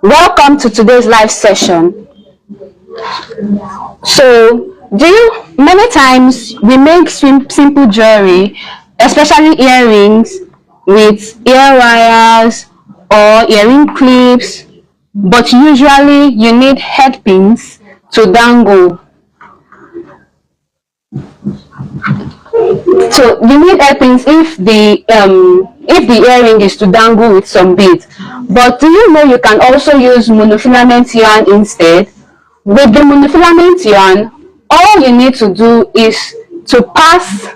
Welcome to today's live session. So, many times we make simple jewelry, especially earrings with ear wires or earring clips, but usually you need head pins to dangle. So you need hairpins if the earring is to dangle with some beads. But do you know you can also use monofilament yarn instead? With the monofilament yarn, all you need to do is to pass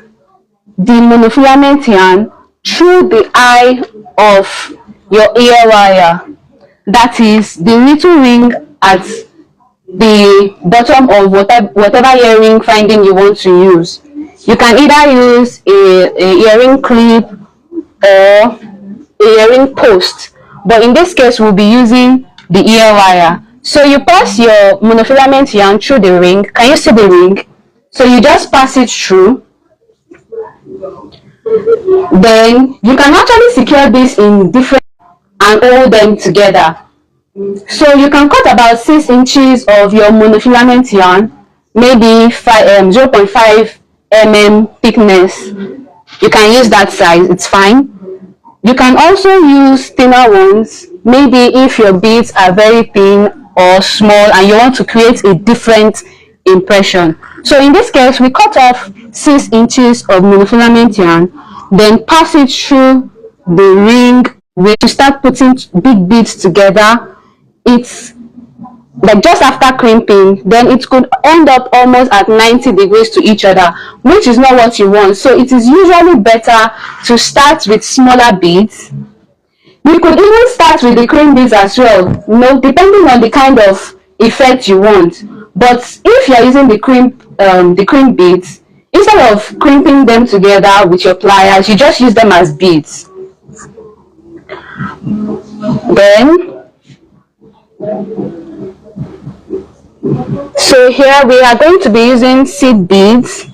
the monofilament yarn through the eye of your ear wire. That is the little ring at the bottom of whatever earring finding you want to use. You can either use a earring clip or a earring post, but in this case we'll be using the ear wire. So you pass your monofilament yarn through the ring. Can you see the ring? So you just pass it through. Then you can actually secure this in different and hold them together. So you can cut about 6 inches of your monofilament yarn, maybe 0.5 mm thickness. You can use that size, it's fine. You can also use thinner ones, maybe if your beads are very thin or small and you want to create a different impression. So in this case, we cut off 6 inches of monofilament yarn, then pass it through the ring. We start putting big beads together. It's like just after crimping, then it could end up almost at 90 degrees to each other, which is not what you want. So it is usually better to start with smaller beads. You could even start with the crimp beads as well, depending on the kind of effect you want. But if you're using the crimp beads, instead of crimping them together with your pliers, you just use them as beads. Then so here we are going to be using seed beads.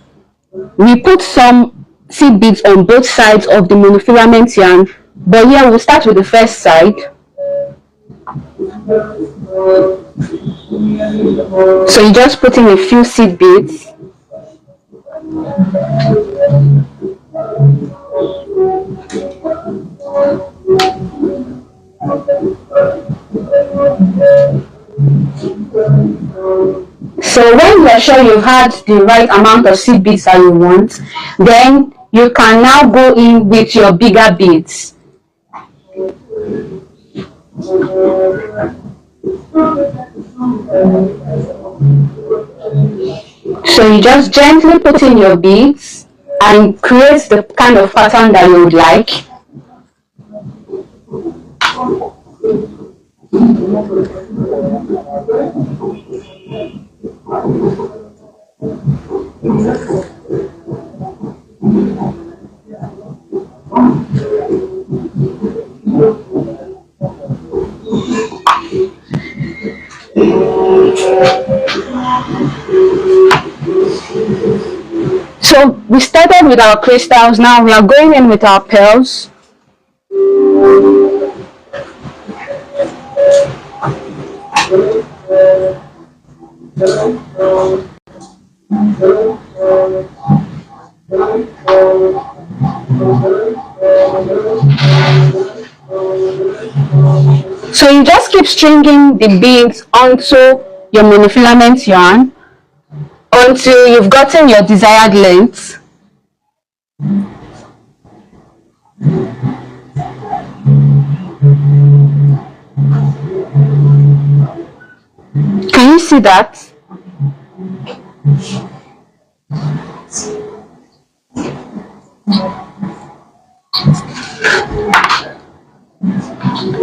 We put some seed beads on both sides of the monofilament yarn, but here we'll start with the first side. So you just put in a few seed beads. So when you are sure you've had the right amount of seed beads that you want, then you can now go in with your bigger beads. So you just gently put in your beads and create the kind of pattern that you would like. So we started with our crystals, now we are going in with our pearls. So you just keep stringing the beads onto your monofilament yarn until you've gotten your desired length. Can you see that?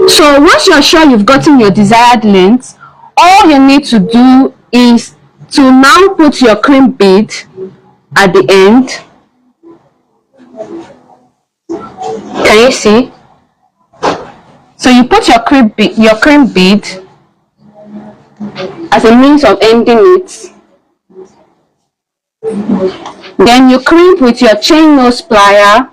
So once you're sure you've gotten your desired length, all you need to do is to now put your crimp bead at the end. Can you see? So you put your crimp bead as a means of ending it. Then you crimp with your chain nose plier.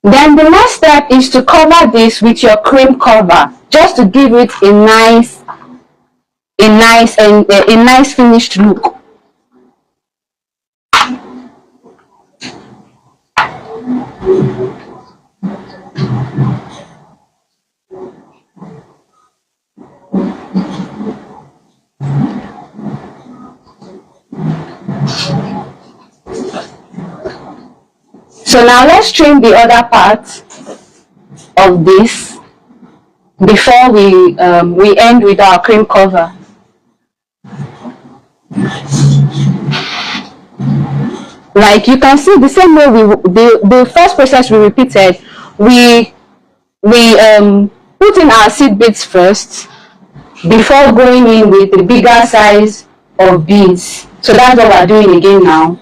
Then the next step is to cover this with your cream cover, just to give it a nice finished look. So now let's trim the other part of this before we end with our cream cover. Like you can see, the same way the first process we repeated, we put in our seed beads first before going in with the bigger size of beads. So that's what we're doing again now.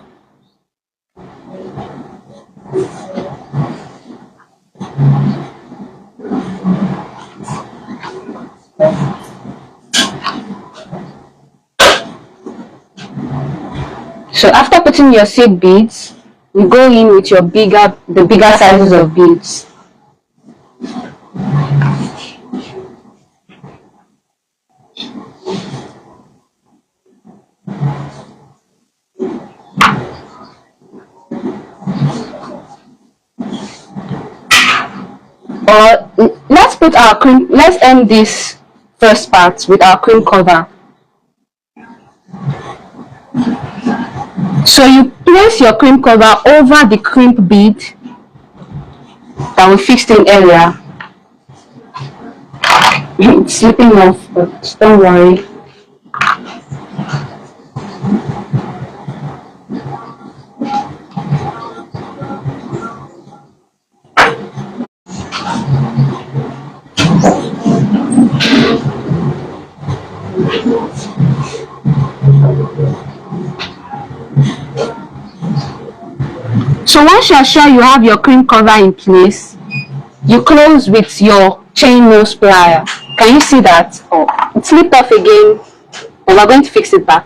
So after putting your seed beads, you go in with the bigger sizes of beads. Or let's end this first part with our cream cover. So you place your cream cover over the crimp bead that we fixed in earlier. It's slipping off, but don't worry. So once you are sure you have your cream cover in place, you close with your chain nose plier. Can you see that? Oh, it slipped off again, but we're going to fix it back.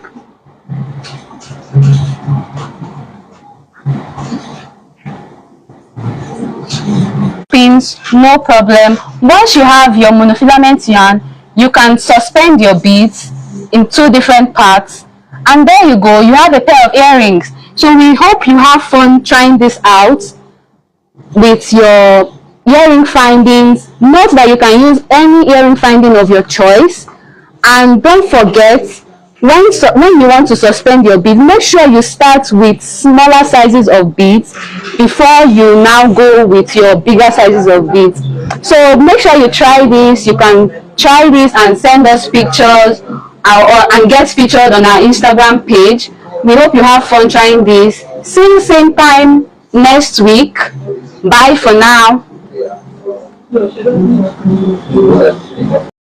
Pins, no problem. Once you have your monofilament yarn, you can suspend your beads in 2 different parts, and there you go, you have a pair of earrings. So we hope you have fun trying this out with your earring findings. Note that you can use any earring finding of your choice, and don't forget, when you want to suspend your bead, make sure you start with smaller sizes of beads before you now go with your bigger sizes of beads. So make sure you try this. You can try this and send us pictures and get featured on our Instagram page. We hope you have fun trying this. See you same time next week. Bye for now.